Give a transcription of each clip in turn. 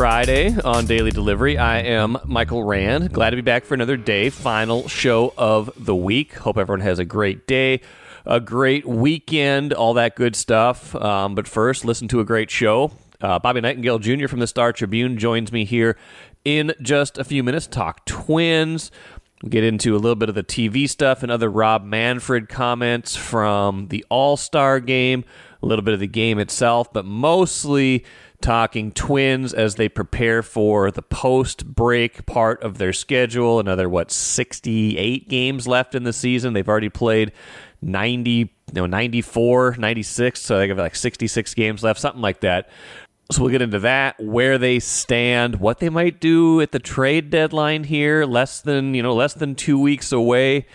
Friday on Daily Delivery. I am Michael Rand. Glad to be back for another day. Final show of the week. Hope everyone has a great day, a great weekend, all that good stuff. But first, listen to a great show. Bobby Nightengale Jr. from the Star Tribune joins me here in just a few minutes to talk Twins. We'll get into a little bit of the TV stuff and other Rob Manfred comments from the All-Star game, a little bit of the game itself, but mostly talking Twins as they prepare for the post-break part of their schedule. Another, 68 games left in the season. They've already played 94, 96, so they have like 66 games left, something like that. So we'll get into that, where they stand, what they might do at the trade deadline here, less than 2 weeks away.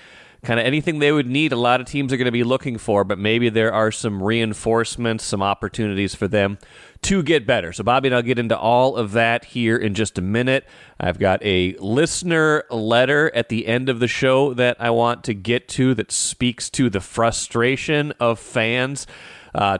Kind of anything they would need, a lot of teams are going to be looking for, but maybe there are some reinforcements, some opportunities for them to get better. So Bobby and I'll get into all of that here in just a minute. I've got a listener letter at the end of the show that I want to get to that speaks to the frustration of fans,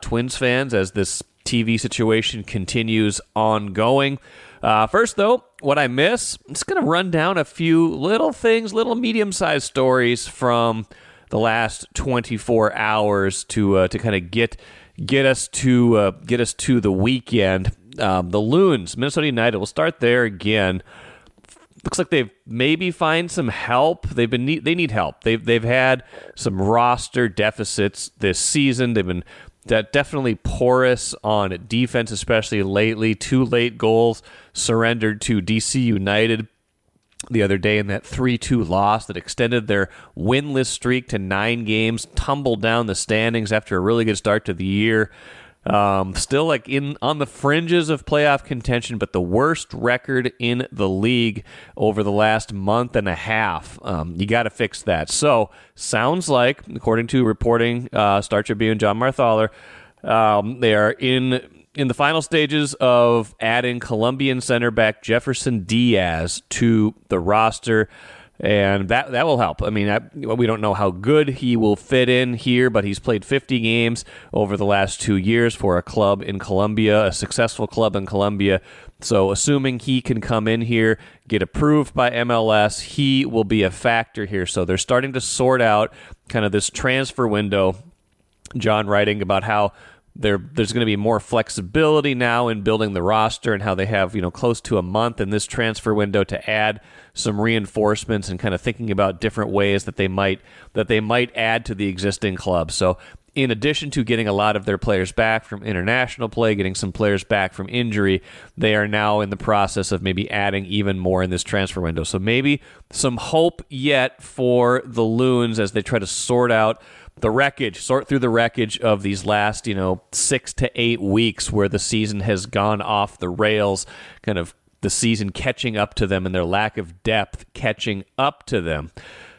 Twins fans, as this TV situation continues ongoing. First, though, what I miss, I'm just going to run down a few little things, little medium-sized stories from the last 24 hours to kind of get us to the weekend. The Loons, Minnesota United. We'll start there again. Looks like they've maybe find some help. They need help. They've had some roster deficits this season. They've been definitely porous on defense, especially lately. 2 late goals surrendered to DC United the other day in that 3-2 loss that extended their winless streak to 9 games, tumbled down the standings after a really good start to the year. Still on the fringes of playoff contention, but the worst record in the league over the last month and a half. You got to fix that. So sounds like, according to reporting, Star Tribune, John Marthaler, they are in the final stages of adding Colombian center back Jefferson Diaz to the roster. And that will help. I mean, we don't know how good he will fit in here, but he's played 50 games over the last 2 years for a club in Colombia, a successful club in Colombia. So assuming he can come in here, get approved by MLS, he will be a factor here. So they're starting to sort out kind of this transfer window. John writing about how there's going to be more flexibility now in building the roster and how they have, close to a month in this transfer window to add some reinforcements and kind of thinking about different ways that they might add to the existing club. So in addition to getting a lot of their players back from international play, getting some players back from injury, they are now in the process of maybe adding even more in this transfer window. So maybe some hope yet for the Loons as they try to sort through the wreckage of these last, 6 to 8 weeks where the season has gone off the rails, kind of the season catching up to them and their lack of depth catching up to them.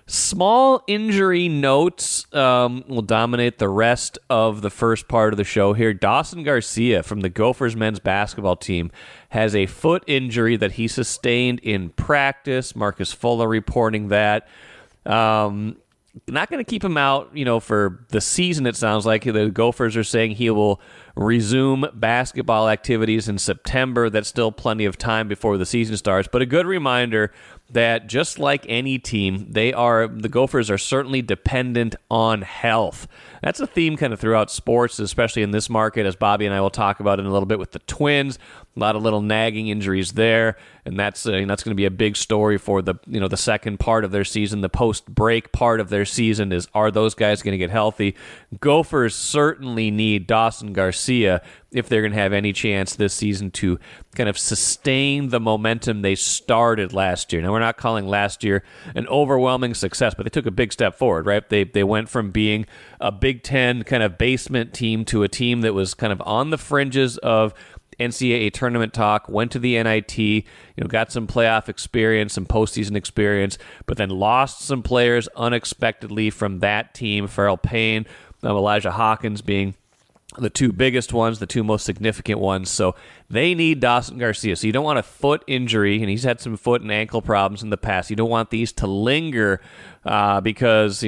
Small injury notes will dominate the rest of the first part of the show here. Dawson Garcia from the Gophers men's basketball team has a foot injury that he sustained in practice. Marcus Fuller reporting that. Not going to keep him out, for the season, it sounds like. The Gophers are saying he will resume basketball activities in September. That's still plenty of time before the season starts. But a good reminder that just like any team, the Gophers are certainly dependent on health. That's a theme kind of throughout sports, especially in this market, as Bobby and I will talk about in a little bit with the Twins. A lot of little nagging injuries there, and that's going to be a big story for the second part of their season. The post-break part of their season is, are those guys going to get healthy? Gophers certainly need Dawson Garcia if they're going to have any chance this season to kind of sustain the momentum they started last year. Now, we're not calling last year an overwhelming success, but they took a big step forward, right? They went from being a Big Ten kind of basement team to a team that was kind of on the fringes of NCAA tournament talk, went to the NIT, got some playoff experience, some postseason experience, but then lost some players unexpectedly from that team. Farrell Payne, Elijah Hawkins being the 2 biggest ones, the 2 most significant ones. So they need Dawson Garcia. So you don't want a foot injury, and he's had some foot and ankle problems in the past. You don't want these to linger because,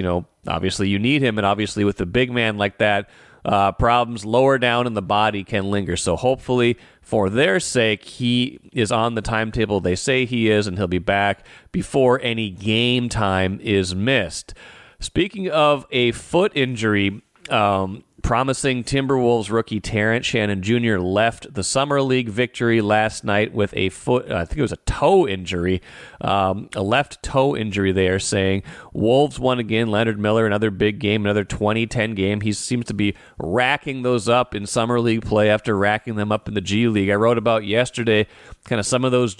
obviously you need him, and obviously with a big man like that, problems lower down in the body can linger. So hopefully, for their sake, he is on the timetable they say he is, and he'll be back before any game time is missed. Speaking of a foot injury, promising Timberwolves rookie Terrence Shannon Jr. left the Summer League victory last night with a foot, I think it was a toe injury, a left toe injury they are saying. Wolves won again. Leonard Miller, another big game, another 20-10 game. He seems to be racking those up in Summer League play after racking them up in the G League. I wrote about yesterday kind of some of those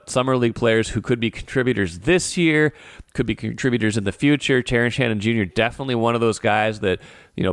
Summer League players who could be contributors this year, could be contributors in the future. Terrence Shannon Jr. definitely one of those guys that,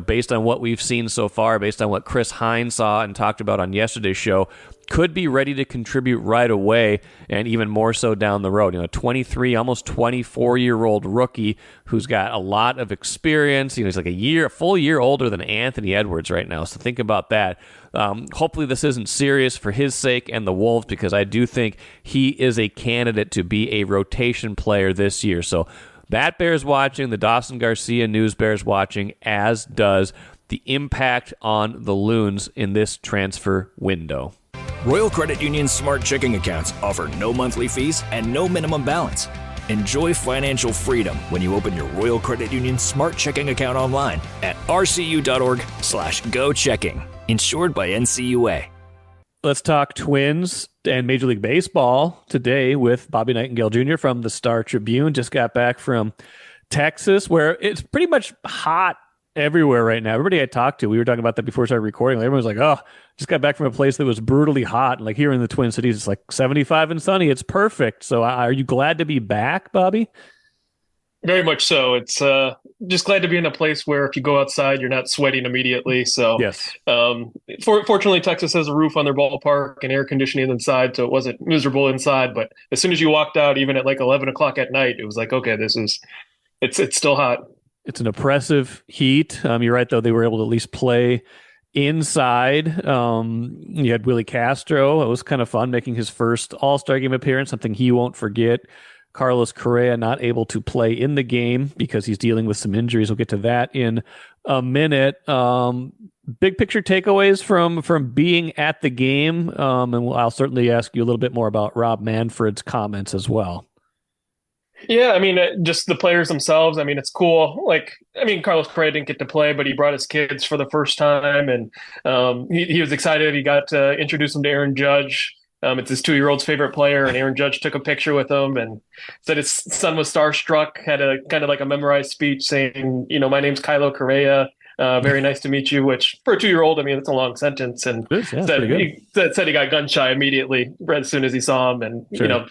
based on what we've seen so far, based on what Chris Hines saw and talked about on yesterday's show, could be ready to contribute right away, and even more so down the road. 23, almost 24-year-old rookie who's got a lot of experience. He's like a full year older than Anthony Edwards right now. So think about that. Hopefully this isn't serious for his sake and the Wolves, because I do think he is a candidate to be a rotation player this year. So that bears watching. The Dawson Garcia news bears watching, as does the impact on the Loons in this transfer window. Royal Credit Union's Smart Checking accounts offer no monthly fees and no minimum balance. Enjoy financial freedom when you open your Royal Credit Union Smart Checking account online at rcu.org/go-checking. Insured by NCUA. Let's talk Twins and Major League Baseball today with Bobby Nightengale Jr. from the Star Tribune. Just got back from Texas, where it's pretty much hot everywhere right now. Everybody I talked to, we were talking about that before we started recording. Everyone was like, oh, just got back from a place that was brutally hot. And like here in the Twin Cities, it's like 75 and sunny. It's perfect. So are you glad to be back, Bobby? Very much so. It's just glad to be in a place where if you go outside, you're not sweating immediately. So yes. Fortunately, Texas has a roof on their ballpark and air conditioning inside, so it wasn't miserable inside. But as soon as you walked out, even at like 11 o'clock at night, it was like, okay, it's still hot. It's an oppressive heat. You're right, though. They were able to at least play inside. You had Willie Castro. It was kind of fun, making his first All-Star game appearance, something he won't forget. Carlos Correa not able to play in the game because he's dealing with some injuries. We'll get to that in a minute. Big picture takeaways from being at the game, and I'll certainly ask you a little bit more about Rob Manfred's comments as well. Yeah, I mean, just the players themselves. I mean, it's cool. Carlos Correa didn't get to play, but he brought his kids for the first time, and he was excited. He got to introduce them to Aaron Judge. It's his 2-year-old's favorite player, and Aaron Judge took a picture with him and said his son was starstruck, had a kind of like a memorized speech saying, my name's Kylo Correa. Very nice to meet you, which for a 2-year-old, I mean, it's a long sentence. And said he got gun shy immediately right as soon as he saw him and, sure.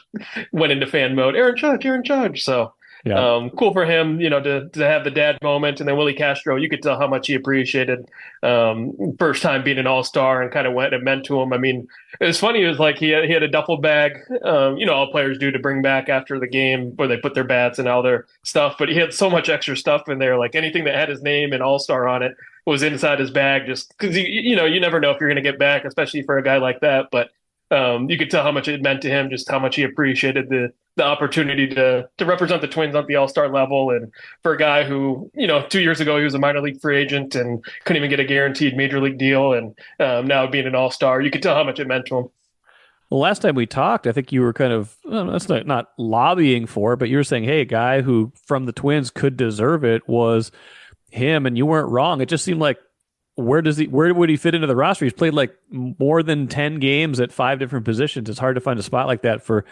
Went into fan mode. Aaron Judge. So yeah. Cool for him, to have the dad moment. And then Willie Castro, you could tell how much he appreciated first time being an all-star and kind of what it meant to him. I mean, it was funny. It was like he had a duffel bag, all players do to bring back after the game where they put their bats and all their stuff. But he had so much extra stuff in there, like anything that had his name and all-star on it was inside his bag just because, you never know if you're going to get back, especially for a guy like that. But you could tell how much it meant to him, just how much he appreciated the opportunity to represent the Twins at the all-star level. And for a guy who, 2 years ago, he was a minor league free agent and couldn't even get a guaranteed major league deal. And now being an all-star, you could tell how much it meant to him. Well, last time we talked, I think you were kind of, that's not lobbying for it, but you were saying, hey, a guy who from the Twins could deserve it was him. And you weren't wrong. It just seemed like, where would he fit into the roster? He's played like more than 10 games at 5 different positions. It's hard to find a spot like that for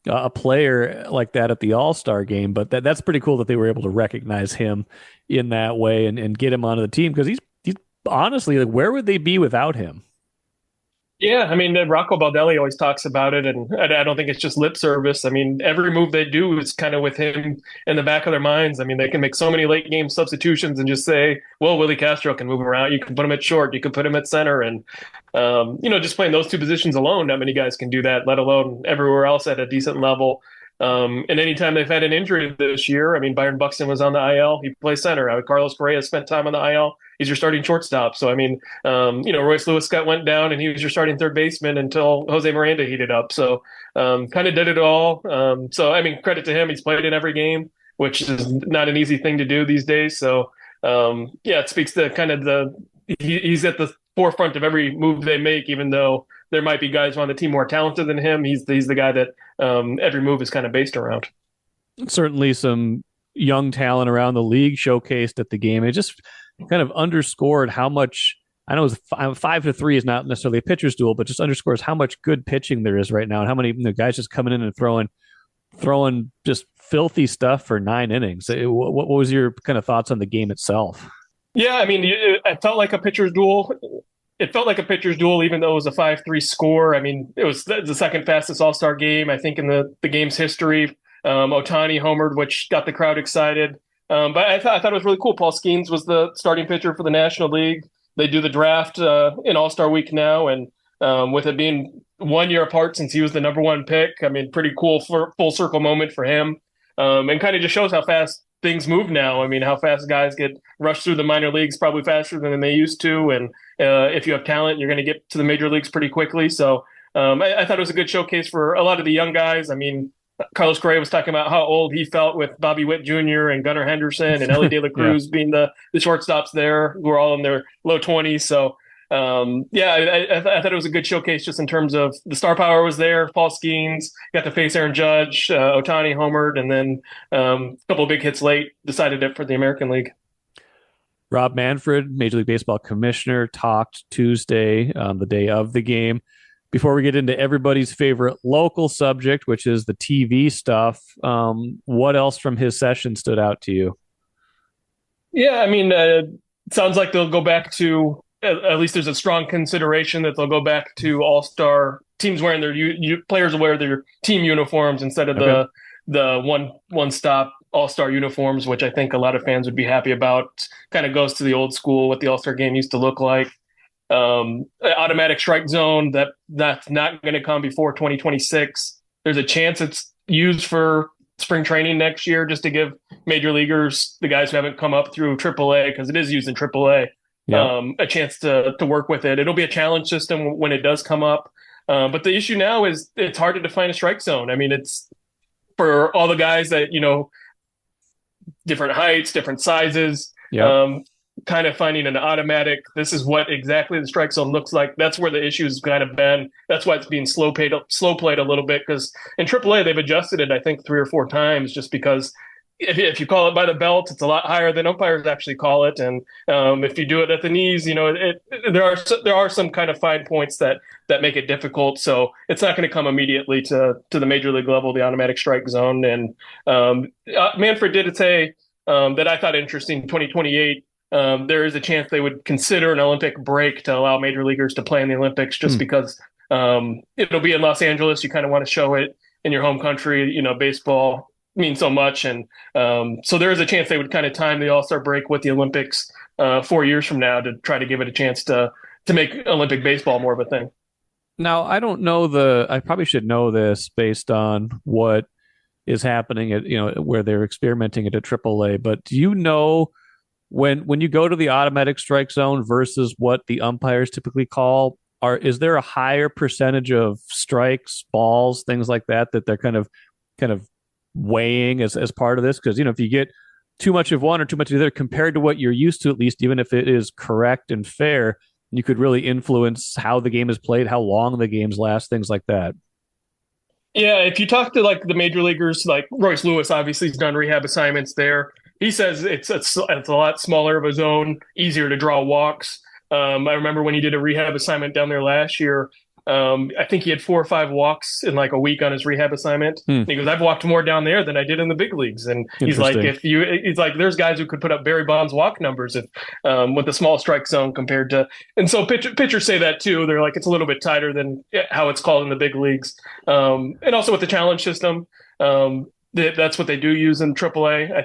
a player like that at the All-Star game, but that's pretty cool that they were able to recognize him in that way and get him onto the team, because he's honestly, like, where would they be without him? Yeah, I mean, Rocco Baldelli always talks about it, and I don't think it's just lip service. I mean, every move they do is kind of with him in the back of their minds. I mean, they can make so many late game substitutions and just say, well, Willie Castro can move around. You can put him at short. You can put him at center. And, just playing those 2 positions alone, not many guys can do that, let alone everywhere else at a decent level. And anytime they've had an injury this year, I mean, Byron Buxton was on the IL. He plays center. Carlos Correa spent time on the IL. He's your starting shortstop. So, I mean, Royce Lewis Scott went down and he was your starting third baseman until Jose Miranda heated up. So kind of did it all. So, I mean, credit to him. He's played in every game, which is not an easy thing to do these days. So it speaks to kind of he's at the forefront of every move they make, even though there might be guys on the team more talented than him. He's the guy that every move is kind of based around. Certainly some young talent around the league showcased at the game. It just kind of underscored how much, I know 5-3 is not necessarily a pitcher's duel, but just underscores how much good pitching there is right now and how many guys just coming in and throwing just filthy stuff for 9 innings. What was your kind of thoughts on the game itself? Yeah, I mean, it felt like a pitcher's duel. It felt like a pitcher's duel, even though it was a 5-3 score. I mean, it was the second fastest All-Star game, I think, in the game's history. Ohtani homered, which got the crowd excited. But I thought it was really cool. Paul Skeens was the starting pitcher for the National League. They do the draft in All-Star Week now, and with it being 1 year apart since he was the number 1 pick, I mean, pretty cool for full circle moment for him, and kind of just shows how fast things move now. I mean, how fast guys get rushed through the minor leagues, probably faster than they used to, and if you have talent, you're going to get to the major leagues pretty quickly. So I thought it was a good showcase for a lot of the young guys. I mean, Carlos Correa was talking about how old he felt with Bobby Witt Jr. and Gunnar Henderson and Ellie De La Cruz being the shortstops there, who are all in their low 20s. So, I thought it was a good showcase just in terms of the star power was there. Paul Skeens got to face Aaron Judge, Ohtani homered, and then a couple of big hits late, decided it for the American League. Rob Manfred, Major League Baseball commissioner, talked Tuesday, the day of the game. Before we get into everybody's favorite local subject, which is the TV stuff, what else from his session stood out to you? Yeah, I mean, it sounds like they'll go back to, at least there's a strong consideration that they'll go back to all-star teams wearing their players wear their team uniforms instead of the one-stop all-star uniforms, which I think a lot of fans would be happy about. Kind of goes to the old school, what the all-star game used to look like. Automatic strike zone, that's not going to come before 2026. There's a chance it's used for spring training next year, just to give major leaguers, the guys who haven't come up through AAA, because it is used in AAA, a chance to work with it. It'll be a challenge system when it does come up. But the issue now is it's hard to define a strike zone. I mean, it's for all the guys that, different heights, different sizes. Kind of finding an automatic, this is what exactly the strike zone looks like. That's where the issue's kind of been. That's why it's being slow played a little bit, because in AAA they've adjusted it, I think, 3 or 4 times, just because if you call it by the belt, it's a lot higher than umpires actually call it, and if you do it at the knees, there are some kind of fine points that make it difficult. So it's not going to come immediately to the major league level, the automatic strike zone. And Manfred did say that I thought interesting. 2028. There is a chance they would consider an Olympic break to allow major leaguers to play in the Olympics, just because it'll be in Los Angeles. You kind of want to show it in your home country. Baseball means so much. And so there is a chance they would kind of time the All-Star break with the Olympics 4 years from now to try to give it a chance to make Olympic baseball more of a thing. Now, I don't know I probably should know this based on what is happening at, where they're experimenting at a AAA, but do you know when you go to the automatic strike zone versus what the umpires typically call, is there a higher percentage of strikes, balls, things like that they're kind of weighing as part of this? Because if you get too much of one or too much of the other compared to what you're used to, at least even if it is correct and fair, you could really influence how the game is played, how long the games last, things like that. Yeah, if you talk to like the major leaguers, like Royce Lewis, obviously he's done rehab assignments there. He says it's a lot smaller of a zone, easier to draw walks. I remember when he did a rehab assignment down there last year, I think he had 4 or 5 walks in like a week on his rehab assignment. And he goes, I've walked more down there than I did in the big leagues. And he's like, there's guys who could put up Barry Bonds walk numbers with the small strike zone compared to, and so pitchers say that too. They're like, it's a little bit tighter than how it's called in the big leagues. And also with the challenge system, that's what they do use in AAA.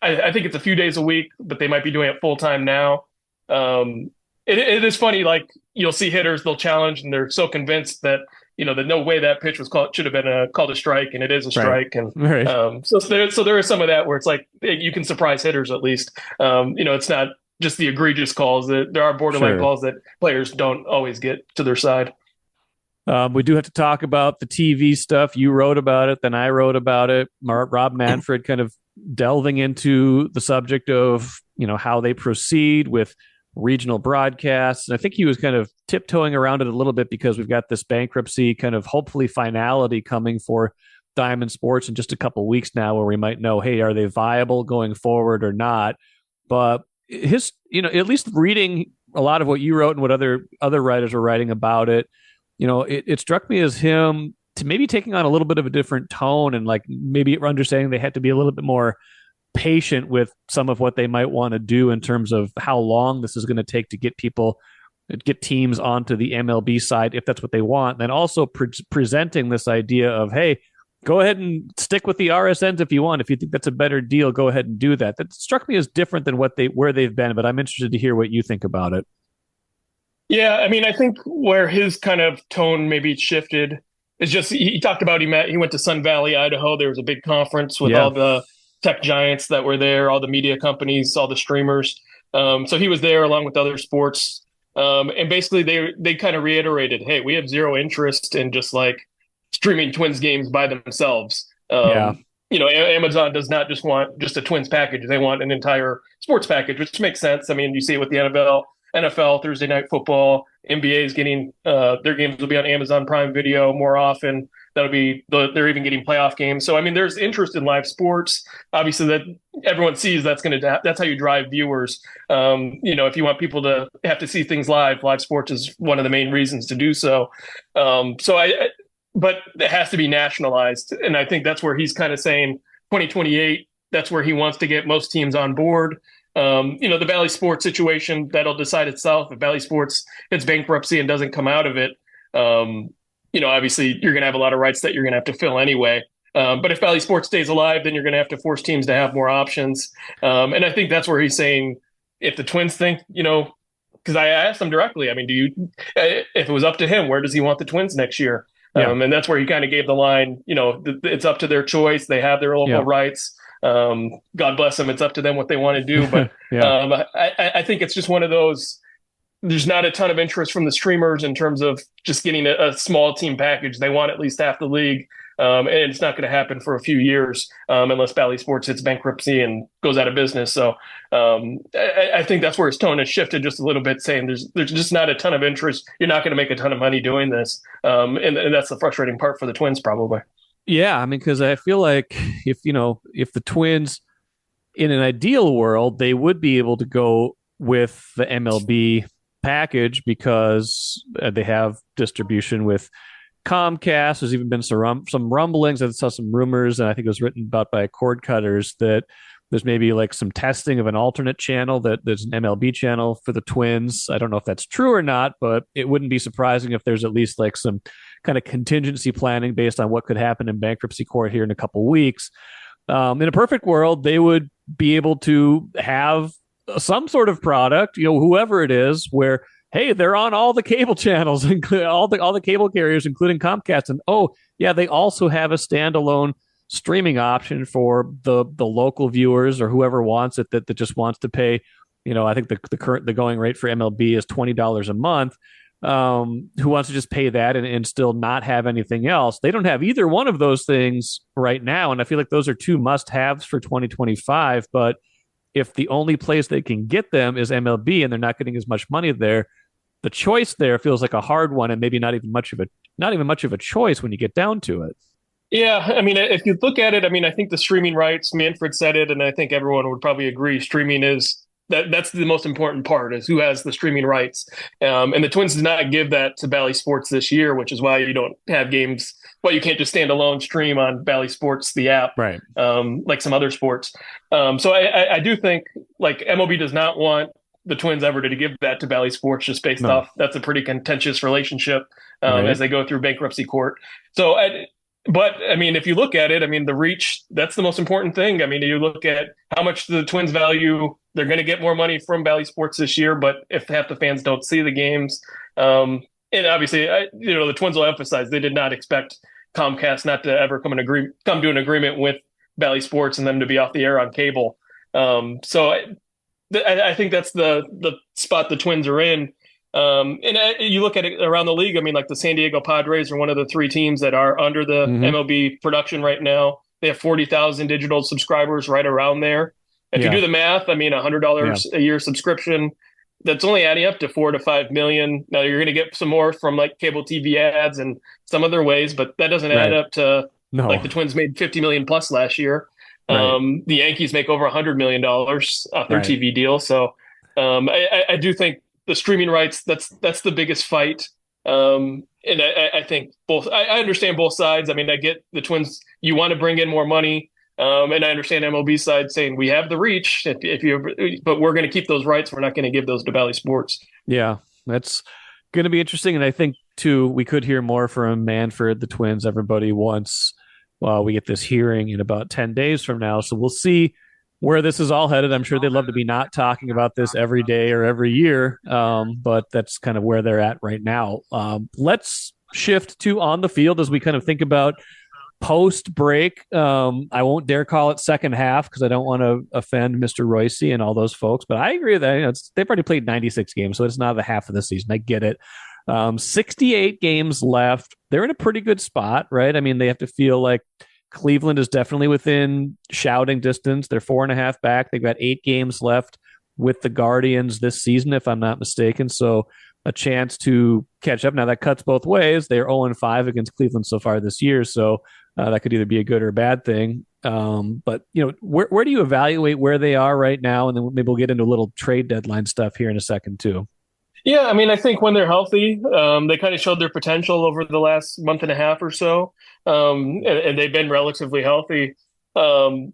I think it's a few days a week, but they might be doing it full time now. It is funny, like you'll see hitters, they'll challenge and they're so convinced that, that no way that pitch was should have been called a strike, and it is a strike. Right. And so there is some of that where it's like you can surprise hitters at least. It's not just the egregious calls. There are borderline calls that players don't always get to their side. We do have to talk about the TV stuff. You wrote about it, then I wrote about it. Rob Manfred kind of delving into the subject of, how they proceed with regional broadcasts. And I think he was kind of tiptoeing around it a little bit because we've got this bankruptcy kind of hopefully finality coming for Diamond Sports in just a couple of weeks now, where we might know, hey, are they viable going forward or not? But his, at least reading a lot of what you wrote and what other writers were writing about it, it struck me as him to maybe taking on a little bit of a different tone, and like maybe understanding they had to be a little bit more patient with some of what they might want to do in terms of how long this is going to take to get teams onto the MLB side if that's what they want. And then also presenting this idea of, hey, go ahead and stick with the RSNs if you want. If you think that's a better deal, go ahead and do that. That struck me as different than where they've been, but I'm interested to hear what you think about it. Yeah, I mean, I think where his kind of tone maybe shifted is just he talked about he went to Sun Valley, Idaho. There was a big conference with all the tech giants that were there, all the media companies, all the streamers. So he was there along with other sports. And basically they kind of reiterated, hey, we have zero interest in just like streaming Twins games by themselves. Amazon does not just want just a Twins package. They want an entire sports package, which makes sense. I mean, you see it with the NFL, Thursday Night Football, NBA is getting their games will be on Amazon Prime Video more often. They're even getting playoff games. So I mean, there's interest in live sports. Obviously, that everyone sees that's how you drive viewers. If you want people to have to see things live sports is one of the main reasons to do so. But it has to be nationalized, and I think that's where he's kind of saying 2028. That's where he wants to get most teams on board. The Valley Sports situation, that'll decide itself. If Valley Sports hits bankruptcy and doesn't come out of it, obviously you're going to have a lot of rights that you're going to have to fill anyway. But if Valley Sports stays alive, then you're going to have to force teams to have more options. And I think that's where he's saying, if the Twins think, because I asked him directly, I mean, if it was up to him, where does he want the Twins next year? Yeah. And that's where he kind of gave the line, it's up to their choice. They have their local rights. God bless them. It's up to them what they want to do. But I think it's just one of those, there's not a ton of interest from the streamers in terms of just getting a small team package. They want at least half the league. And it's not going to happen for a few years unless Valley Sports hits bankruptcy and goes out of business. So I think that's where his tone has shifted just a little bit, saying there's just not a ton of interest. You're not going to make a ton of money doing this. And that's the frustrating part for the Twins, probably. Yeah, I mean, because I feel like if the Twins, in an ideal world, they would be able to go with the MLB package because they have distribution with Comcast. There's even been some rumblings. I saw some rumors, and I think it was written about by cord cutters, that there's maybe like some testing of an alternate channel, that there's an MLB channel for the Twins. I don't know if that's true or not, but it wouldn't be surprising if there's at least like some kind of contingency planning based on what could happen in bankruptcy court here in a couple weeks. In a perfect world, they would be able to have some sort of product, whoever it is, where, hey, they're on all the cable channels, all the cable carriers, including Comcast, and they also have a standalone streaming option for the local viewers or whoever wants it that just wants to pay. I think the going rate for MLB is $20 a month. Who wants to just pay that and still not have anything else? They don't have either one of those things right now, and I feel like those are two must-haves for 2025. But if the only place they can get them is MLB and they're not getting as much money there, the choice there feels like a hard one, and maybe not even much of a choice when you get down to it. Yeah, I mean, if you look at it, I mean, I think the streaming rights, Manfred said it, and I think everyone would probably agree, streaming is that's the most important part, is who has the streaming rights. And the Twins did not give that to Bally Sports this year, which is why you don't have games. Well, you can't just stand alone stream on Bally Sports, the app, right? Like some other sports. So I do think like MLB does not want the Twins ever to give that to Bally Sports, just based off that's a pretty contentious relationship as they go through bankruptcy court. So but I mean, if you look at it, I mean, the reach, that's the most important thing. I mean, you look at how much the Twins value, they're going to get more money from Bally Sports this year, but if half the fans don't see the games, and obviously, the Twins will emphasize they did not expect Comcast not to ever come to an agreement with Bally Sports and them to be off the air on cable. So I think that's the spot the Twins are in. And you look at it around the league, I mean, like the San Diego Padres are one of the three teams that are under the MLB production right now. They have 40,000 digital subscribers right around there. If you do the math, I mean, $100 a year subscription, that's only adding up to 4 to 5 million. Now you're going to get some more from like cable TV ads and some other ways, but that doesn't add up to like the Twins made 50 million plus last year. The Yankees make over $100 million off their TV deal. So I do think the streaming rights, that's the biggest fight. And I think I understand both sides. I mean, I get the Twins, you want to bring in more money. And I understand MLB side saying we have the reach, but we're going to keep those rights. We're not going to give those to Bally Sports. Yeah, that's going to be interesting. And I think, too, we could hear more from Manfred, the Twins, everybody once we get this hearing in about 10 days from now. So we'll see where this is all headed. I'm sure they'd love to be not talking about this every day or every year, but that's kind of where they're at right now. Let's shift to on the field as we kind of think about post break. I won't dare call it second half because I don't want to offend Mr. Royce and all those folks, but I agree with that. They've already played 96 games, so it's not the half of the season. I get it. 68 games left. They're in a pretty good spot, right? I mean, they have to feel like Cleveland is definitely within shouting distance. They're 4.5 back. They've got 8 games left with the Guardians this season, if I'm not mistaken. So a chance to catch up. Now that cuts both ways. They're 0-5 against Cleveland so far this year. So that could either be a good or a bad thing. But where do you evaluate where they are right now? And then maybe we'll get into a little trade deadline stuff here in a second too. Yeah, I mean, I think when they're healthy, they kind of showed their potential over the last month and a half or so, and they've been relatively healthy.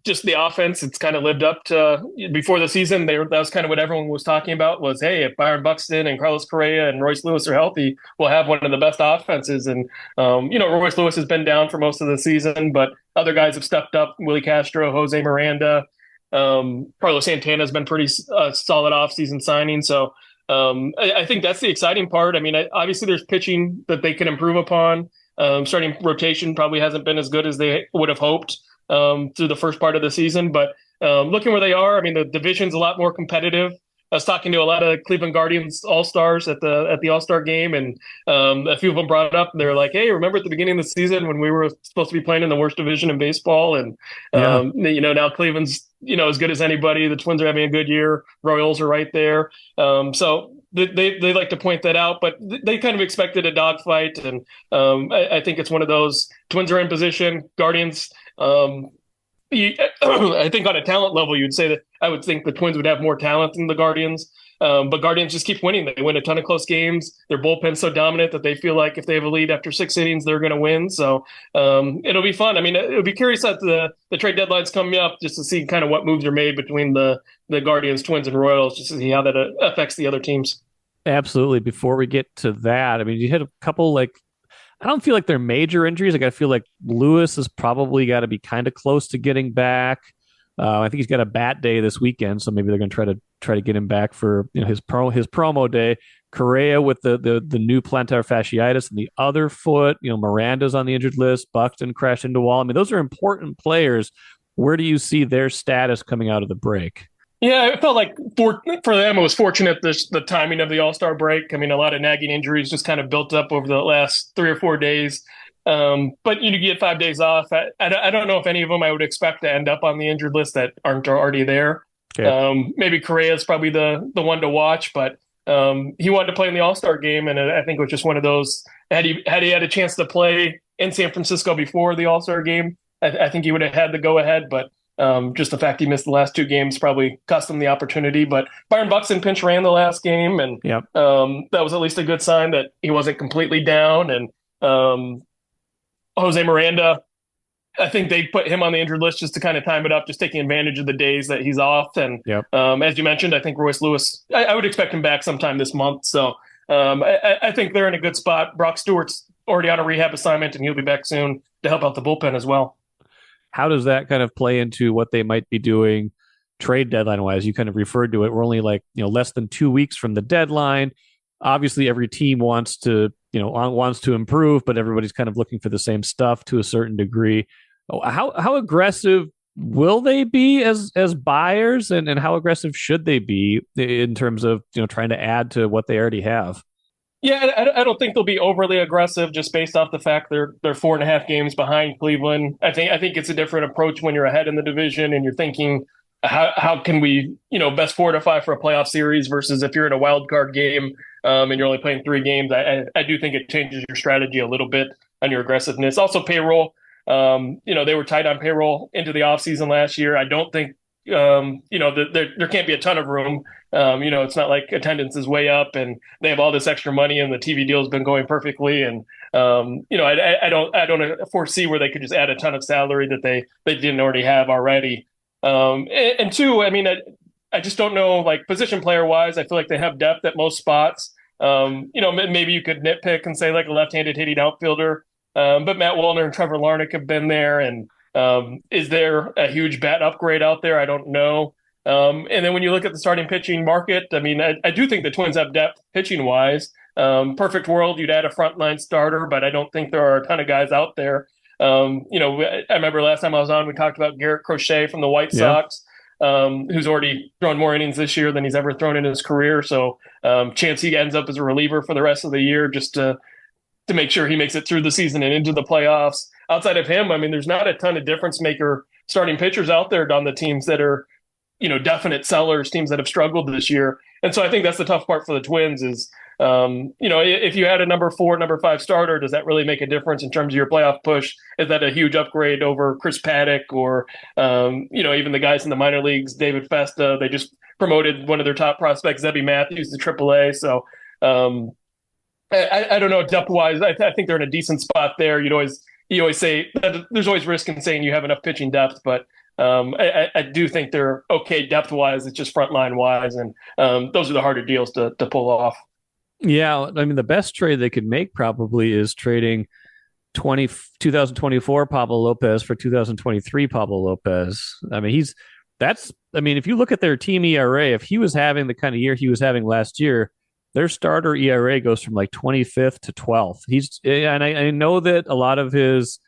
Just the offense, it's kind of lived up to before the season. That was kind of what everyone was talking about was, hey, if Byron Buxton and Carlos Correa and Royce Lewis are healthy, we'll have one of the best offenses. And, Royce Lewis has been down for most of the season, but other guys have stepped up. Willie Castro, Jose Miranda, Carlos Santana has been pretty solid offseason signing. So, I think that's the exciting part. I mean, obviously there's pitching that they can improve upon. Starting rotation probably hasn't been as good as they would have hoped through the first part of the season. But looking where they are, I mean, the division's a lot more competitive. I was talking to a lot of Cleveland Guardians All-Stars at the All-Star game, and a few of them brought it up. They're like, hey, remember at the beginning of the season when we were supposed to be playing in the worst division in baseball? And, now Cleveland's, as good as anybody. The Twins are having a good year. Royals are right there. So they like to point that out, but they kind of expected a dogfight. And I think it's one of those. Twins are in position. Guardians, I think on a talent level, you'd say that I would think the Twins would have more talent than the Guardians. But Guardians just keep winning. They win a ton of close games. Their bullpen's so dominant that they feel like if they have a lead after 6 innings, they're going to win. So it'll be fun. I mean, it'll be curious at the trade deadline's coming up just to see kind of what moves are made between the Guardians, Twins, and Royals, just to see how that affects the other teams. Absolutely. Before we get to that, I mean, you had a couple I don't feel like they're major injuries. I feel like Lewis has probably got to be kind of close to getting back. I think he's got a bat day this weekend, so maybe they're going to try to get him back for his promo day. Correa with the new plantar fasciitis in the other foot. Miranda's on the injured list. Buxton crashed into a wall. I mean, those are important players. Where do you see their status coming out of the break? Yeah, it felt like for them, it was fortunate the timing of the All-Star break. I mean, a lot of nagging injuries just kind of built up over the last 3 or 4 days. But you get 5 days off. I don't know if any of them I would expect to end up on the injured list that aren't already there. Okay. Maybe Correa is probably the one to watch, but he wanted to play in the All-Star game, and I think it was just one of those. Had he had a chance to play in San Francisco before the All-Star game, I think he would have had the go-ahead, but just the fact he missed the last 2 games probably cost him the opportunity. But Byron Buxton pinch ran the last game, and that was at least a good sign that he wasn't completely down. And Jose Miranda, I think they put him on the injured list just to kind of time it up, just taking advantage of the days that he's off. And as you mentioned, I think Royce Lewis, I would expect him back sometime this month. So I think they're in a good spot. Brock Stewart's already on a rehab assignment, and he'll be back soon to help out the bullpen as well. How does that kind of play into what they might be doing trade deadline wise? You kind of referred to it. We're only less than 2 weeks from the deadline. Obviously, every team wants to improve, but everybody's kind of looking for the same stuff to a certain degree. How aggressive will they be as buyers, and how aggressive should they be in terms of trying to add to what they already have? Yeah, I don't think they'll be overly aggressive just based off the fact they're 4.5 games behind Cleveland. I think it's a different approach when you're ahead in the division and you're thinking how can we best fortify for a playoff series versus if you're in a wild card game and you're only playing 3 games. I do think it changes your strategy a little bit on your aggressiveness. Also payroll. They were tight on payroll into the offseason last year. I don't think there can't be a ton of room. It's not like attendance is way up and they have all this extra money and the TV deal has been going perfectly. And, I don't foresee where they could just add a ton of salary that they didn't already have already. And two, I mean, I just don't know, like position player wise, I feel like they have depth at most spots. Maybe you could nitpick and say like a left-handed hitting outfielder. But Matt Wallner and Trevor Larnach have been there. And is there a huge bat upgrade out there? I don't know. And then when you look at the starting pitching market, I mean, I do think the Twins have depth pitching wise. Perfect world, you'd add a frontline starter, but I don't think there are a ton of guys out there. I remember last time I was on, we talked about Garrett Crochet from the White Sox, who's already thrown more innings this year than he's ever thrown in his career. So chance he ends up as a reliever for the rest of the year just to make sure he makes it through the season and into the playoffs. Outside of him, I mean, there's not a ton of difference maker starting pitchers out there on the teams that are, definite sellers, teams that have struggled this year. And so I think that's the tough part for the Twins is, if you had a number 4, number 5 starter, does that really make a difference in terms of your playoff push? Is that a huge upgrade over Chris Paddock or, even the guys in the minor leagues, David Festa? They just promoted one of their top prospects, Zebby Matthews, to AAA. So I don't know, depth-wise, I think they're in a decent spot there. You always say that there's always risk in saying you have enough pitching depth, but I do think they're okay depth-wise. It's just frontline-wise, and those are the harder deals to pull off. Yeah, I mean, the best trade they could make probably is trading 2024 Pablo Lopez for 2023 Pablo Lopez. I mean, if you look at their team ERA, if he was having the kind of year he was having last year, their starter ERA goes from like 25th to 12th. And I know that a lot of his,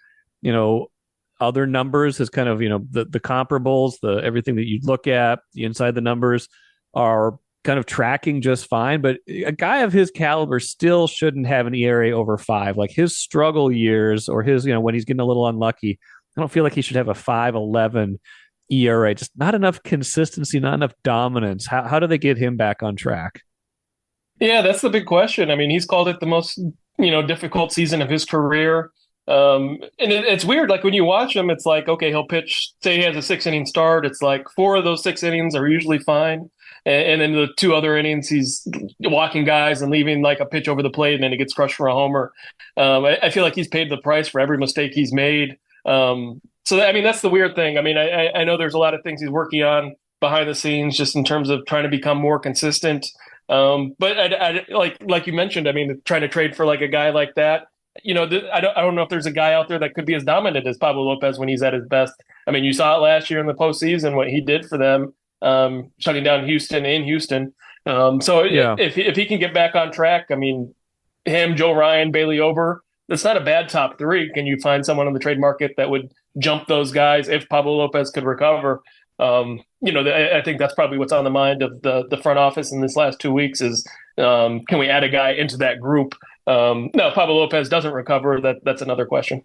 other numbers, his kind of, the comparables, everything that you look at, the inside the numbers are kind of tracking just fine. But a guy of his caliber still shouldn't have an ERA over 5. Like his struggle years or his, when he's getting a little unlucky, I don't feel like he should have a 5.11 ERA. Just not enough consistency, not enough dominance. How do they get him back on track? Yeah, that's the big question. I mean, he's called it the most, difficult season of his career. And it's weird. Like when you watch him, it's like, okay, he'll pitch, say he has a 6-inning start. It's like 4 of those 6 innings are usually fine. And then the 2 other innings, he's walking guys and leaving like a pitch over the plate, and then he gets crushed for a homer. I feel like he's paid the price for every mistake he's made. That's the weird thing. I mean, I know there's a lot of things he's working on behind the scenes just in terms of trying to become more consistent. But I like you mentioned, I mean, trying to trade for like a guy like that, I don't know if there's a guy out there that could be as dominant as Pablo Lopez when he's at his best. I mean, you saw it last year in the postseason, what he did for them, shutting down Houston in Houston. If he can get back on track, I mean, him, Joe Ryan, Bailey Ober, that's not a bad top 3. Can you find someone on the trade market that would jump those guys if Pablo Lopez could recover? I think that's probably what's on the mind of the front office in this last 2 weeks is, can we add a guy into that group? No, Pablo Lopez doesn't recover. That's another question.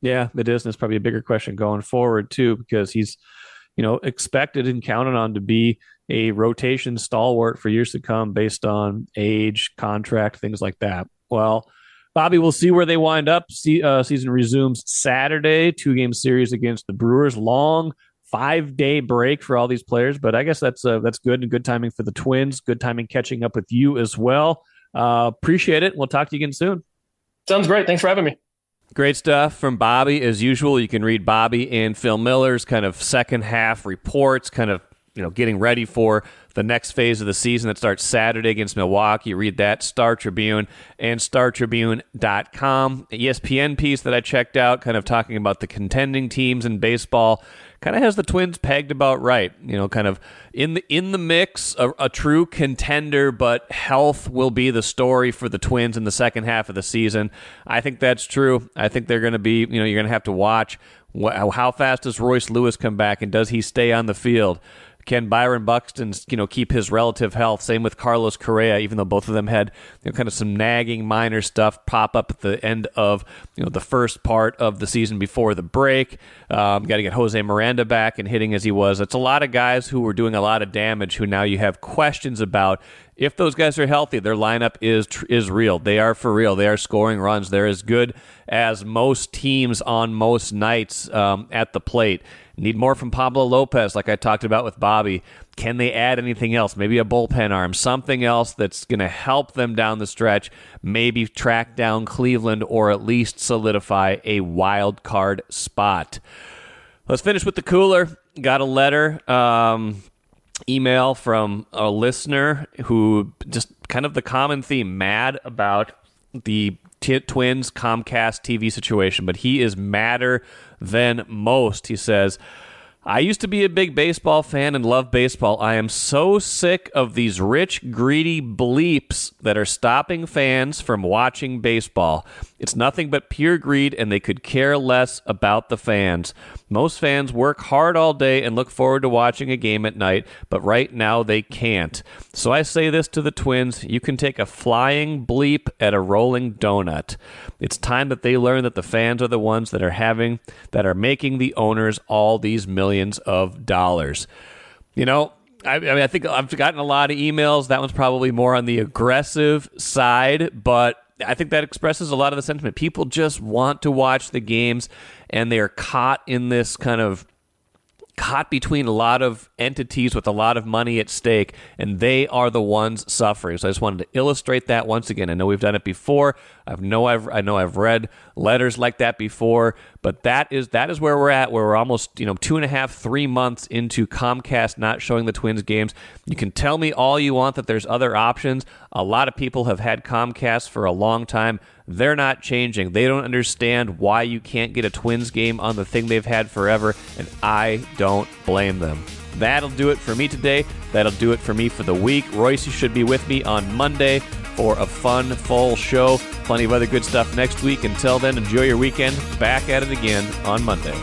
Yeah, it is. And it's probably a bigger question going forward too, because he's, expected and counted on to be a rotation stalwart for years to come based on age, contract, things like that. Well, Bobby, we'll see where they wind up. Season resumes Saturday, 2-game series against the Brewers. Long 5-day break for all these players, but I guess that's good and good timing for the Twins. Good timing catching up with you as well. Appreciate it. We'll talk to you again soon. Sounds great. Thanks for having me. Great stuff from Bobby. As usual, you can read Bobby and Phil Miller's kind of second half reports, kind of getting ready for the next phase of the season that starts Saturday against Milwaukee. Read that, Star Tribune and StarTribune.com. ESPN piece that I checked out, kind of talking about the contending teams in baseball, kind of has the Twins pegged about right. Kind of in the mix, a true contender, but health will be the story for the Twins in the second half of the season. I think that's true. I think they're going to be, you're going to have to watch how fast does Royce Lewis come back and does he stay on the field? Can Byron Buxton, keep his relative health? Same with Carlos Correa, even though both of them had kind of some nagging minor stuff pop up at the end of the first part of the season before the break. Got to get Jose Miranda back and hitting as he was. It's a lot of guys who were doing a lot of damage who now you have questions about. If those guys are healthy, their lineup is real. They are for real. They are scoring runs. They're as good as most teams on most nights at the plate. Need more from Pablo Lopez, like I talked about with Bobby. Can they add anything else? Maybe a bullpen arm, something else that's going to help them down the stretch, maybe track down Cleveland or at least solidify a wild card spot. Let's finish with the cooler. Got a letter, email from a listener who just kind of the common theme, mad about the Twins Comcast TV situation, but he is madder than most. He says, I used to be a big baseball fan and love baseball. I am so sick of these rich, greedy bleeps that are stopping fans from watching baseball. It's nothing but pure greed, and they could care less about the fans. Most fans work hard all day and look forward to watching a game at night, but right now they can't. So I say this to the Twins, you can take a flying bleep at a rolling donut. It's time that they learn that the fans are the ones that are making the owners all these millions of dollars. I think I've gotten a lot of emails. That one's probably more on the aggressive side, but I think that expresses a lot of the sentiment. People just want to watch the games, and they are caught between a lot of entities with a lot of money at stake, and they are the ones suffering. So I just wanted to illustrate that once again. I know we've done it before. I know I've read letters like that before, but that is where we're at, where we're almost 2.5, 3 months into Comcast not showing the Twins games. You can tell me all you want that there's other options. A lot of people have had Comcast for a long time. They're not changing. They don't understand why you can't get a Twins game on the thing they've had forever, and I don't blame them. That'll do it for me today. That'll do it for me for the week. Royce should be with me on Monday for a fun, full show. Plenty of other good stuff next week. Until then, enjoy your weekend. Back at it again on Monday.